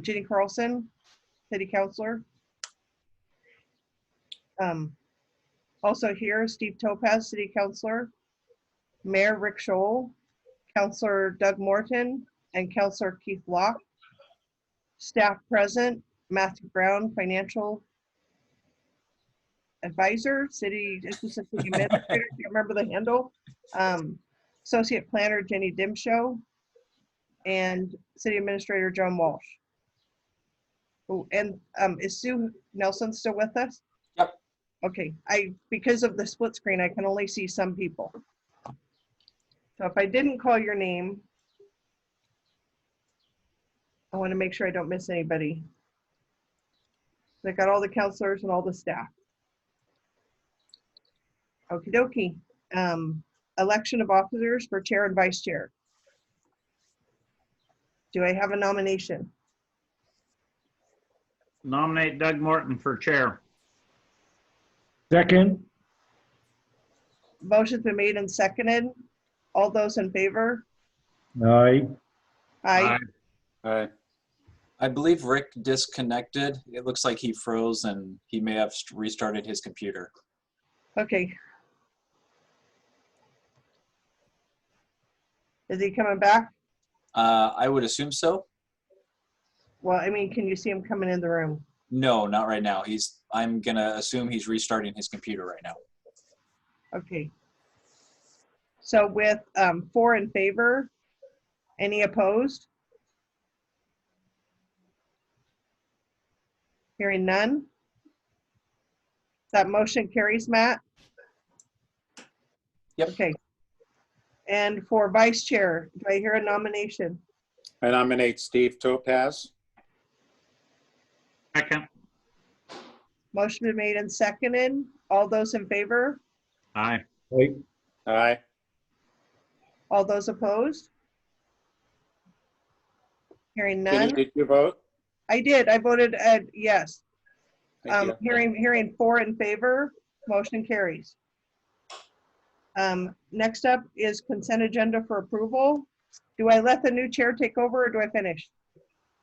Jenny Carlson, City Councilor. Also here, Steve Topaz, City Councilor, Mayor Rick Scholl, Councilor Doug Morton, and Councilor Keith Locke. Staff present, Matthew Brown, Financial Advisor, City Administrator, can't remember the handle. Associate Planner Jenny Dimshow, and City Administrator John Walsh. Oh, and is Sue Nelson still with us? Yep. Okay, because of the split screen, I can only see some people. So if I didn't call your name, I want to make sure I don't miss anybody. I got all the counselors and all the staff. Okie dokie. Election of officers for chair and vice chair. Do I have a nomination? Nominate Doug Morton for chair. Second. Motion's been made and seconded. All those in favor? Aye. Aye. Aye. I believe Rick disconnected. It looks like he froze and he may have restarted his computer. Okay. Is he coming back? I would assume so. Well, I mean, can you see him coming in the room? No, not right now. I'm gonna assume he's restarting his computer right now. Okay. So with 4 in favor, any opposed? Hearing none. That motion carries, Matt? Yep. Okay. And for vice chair, do I hear a nomination? I nominate Steve Topaz. Second. Motion been made and seconded. All those in favor? Aye. Aye. Aye. All those opposed? Hearing Jenny, none. did you vote? I did. I voted yes. Thank you. Hearing 4 in favor, motion carries. Next up is consent agenda for approval. Do I let the new chair take over or do I finish?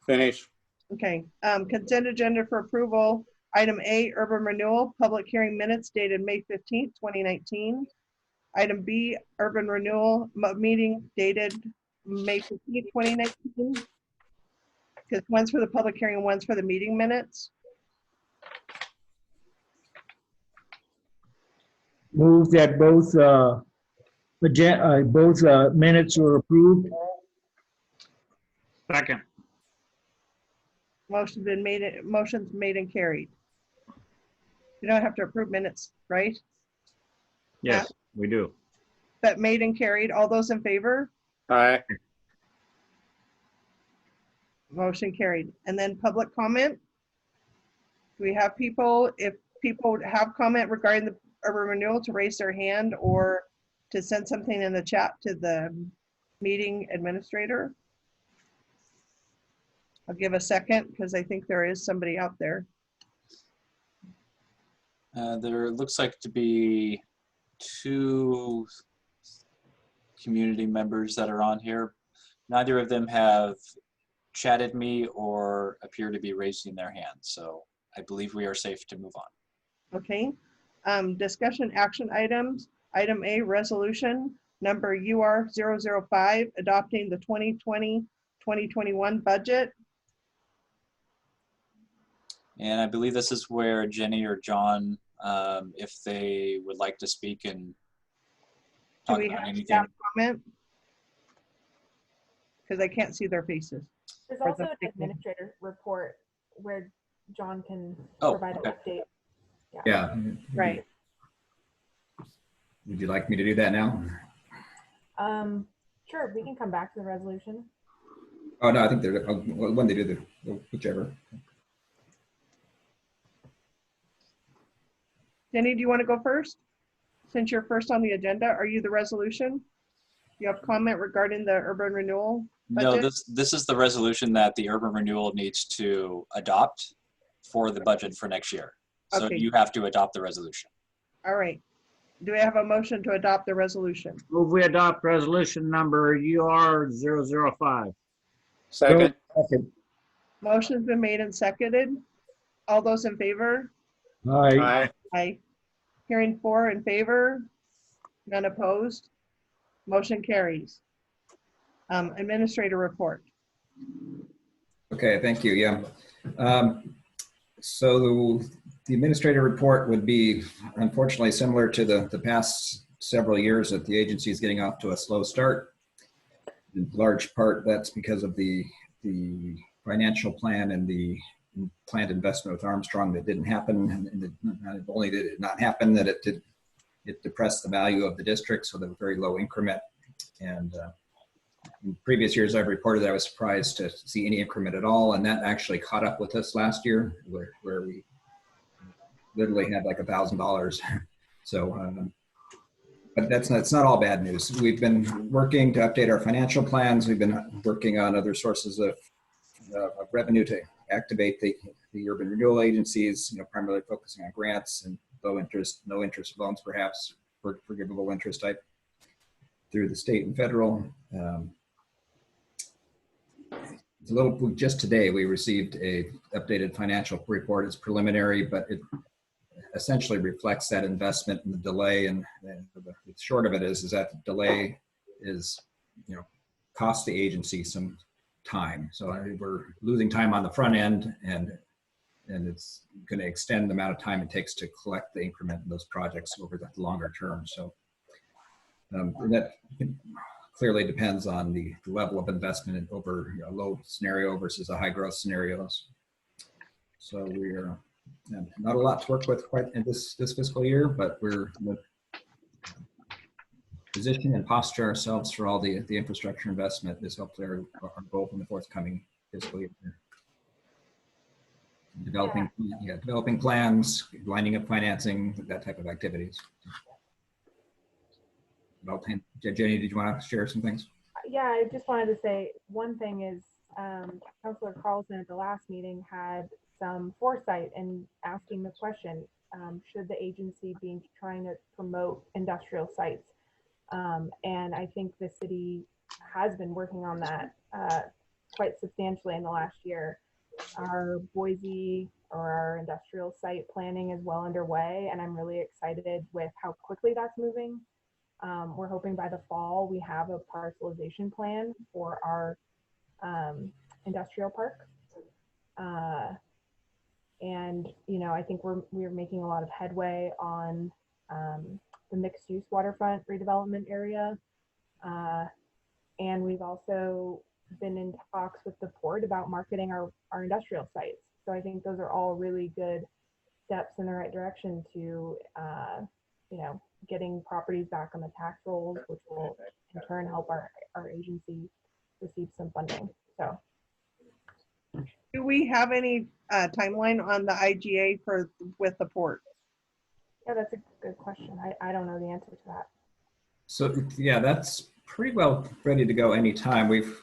Finish. Okay. Consent agenda for approval. Item A, urban renewal, public hearing minutes dated May 15th, 2019. Item B, urban renewal meeting dated May 15th, 2019. Because one's for the public hearing and one's for the meeting minutes. Move that both minutes were approved. Second. Motion's made and carried. You don't have to approve minutes, right? Yes, we do. But made and carried. All those in favor? Aye. Motion carried. And then public comment. Do we have people, if people have comment regarding the urban renewal, to raise their hand or to send something in the chat to the meeting administrator? I'll give a second because I think there is somebody out there. There looks like to be 2 community members that are on here. Neither of them have chatted me or appear to be raising their hand. So I believe we are safe to move on. Okay. Discussion action items. Item A, resolution number UR 005, adopting the 2020-2021 budget. And I believe this is where Jenny or John, if they would like to speak and Do talk we about have anything. staff comment? Because I can't see their faces. There's Or also the- an administrator report where John can Oh, provide an okay. update. Yeah. Right. Would you like me to do that now? Sure, we can come back to the resolution. Oh, no, I think they're, when they do whichever. Jenny, do you want to go first? Since you're first on the agenda, are you the resolution? You have comment regarding the urban renewal No, budget? this is the resolution that the urban renewal needs to adopt for the budget for next year. So Okay. you have to adopt the resolution. All right. Do we have a motion to adopt the resolution? Move we adopt resolution number UR 005. Second. Second. Motion's been made and seconded. All those in favor? Aye. Aye. Aye. Hearing 4 in favor, none opposed. Motion carries. Administrator report. Okay, thank you. Yeah. So the administrative report would be unfortunately similar to the past several years that the agency is getting off to a slow start. In large part, that's because of the financial plan and the planned investment with Armstrong that didn't happen. And not only did it not happen, that it depressed the value of the district, so there was very low increment. And in previous years, I've reported that I was surprised to see any increment at all, and that actually caught up with us last year, where we literally had like $1,000. So, but it's not all bad news. We've been working to update our financial plans. We've been working on other sources of revenue to activate the urban renewal agencies, primarily focusing on grants and low interest, no interest loans, perhaps forgivable interest type through the state and federal. It's a little, just today we received a updated financial report. It's preliminary, but it essentially reflects that investment and the delay. And the short of it is that the delay is, cost the agency some time. So we're losing time on the front end, and it's going to extend the amount of time it takes to collect the increment in those projects over the longer term. So that clearly depends on the level of investment over a low scenario versus a high growth scenarios. So we're not a lot to work with quite in this fiscal year, but we're position and posture ourselves for all the infrastructure investment is hopefully our goal in the forthcoming fiscal year. Developing plans, lining up financing, that type of activities. Jenny, did you want to share some things? Yeah, I just wanted to say one thing is Councilor Carlson at the last meeting had some foresight in asking the question, should the agency be trying to promote industrial sites? And I think the city has been working on that quite substantially in the last year. Our Boise or our industrial site planning is well underway, and I'm really excited with how quickly that's moving. We're hoping by the fall we have a parcelization plan for our industrial park. And I think we're making a lot of headway on the mixed use waterfront redevelopment area. And we've also been in talks with the port about marketing our industrial sites. So I think those are all really good steps in the right direction to, getting properties back on the tax rolls, which will in turn help our agency receive some funding. So. Do we have any timeline on the IGA with the port? Yeah, that's a good question. I don't know the answer to that. So yeah, that's pretty well ready to go anytime. We've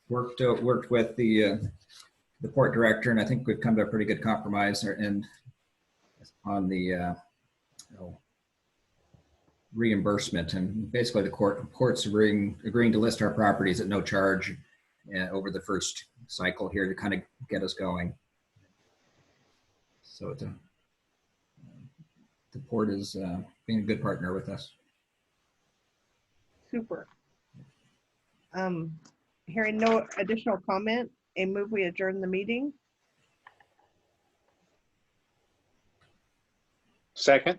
worked with the port director, and I think we've come to a pretty good compromise on the reimbursement. And basically the court's agreeing to list our properties at no charge over the first cycle here to kind of get us going. So the port is being a good partner with us. Super. Hearing no additional comment, a move we adjourn the meeting. Second.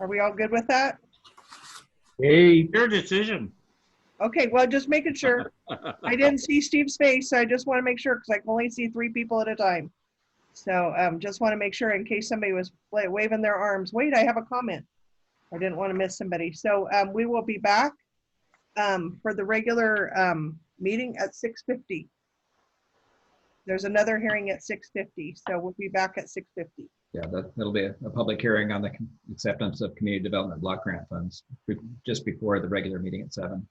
Are we all good with that? Hey, Your decision. Okay, well, just making sure. I didn't see Steve's face, so I just want to make sure because I can only see 3 people at a time. So just want to make sure in case somebody was waving their arms. Wait, I have a comment. I didn't want to miss somebody. So we will be back for the regular meeting at 6:50. There's another hearing at 6:50, so we'll be back at 6:50. Yeah, that'll be a public hearing on the acceptance of community development block grant funds just before the regular meeting at 7.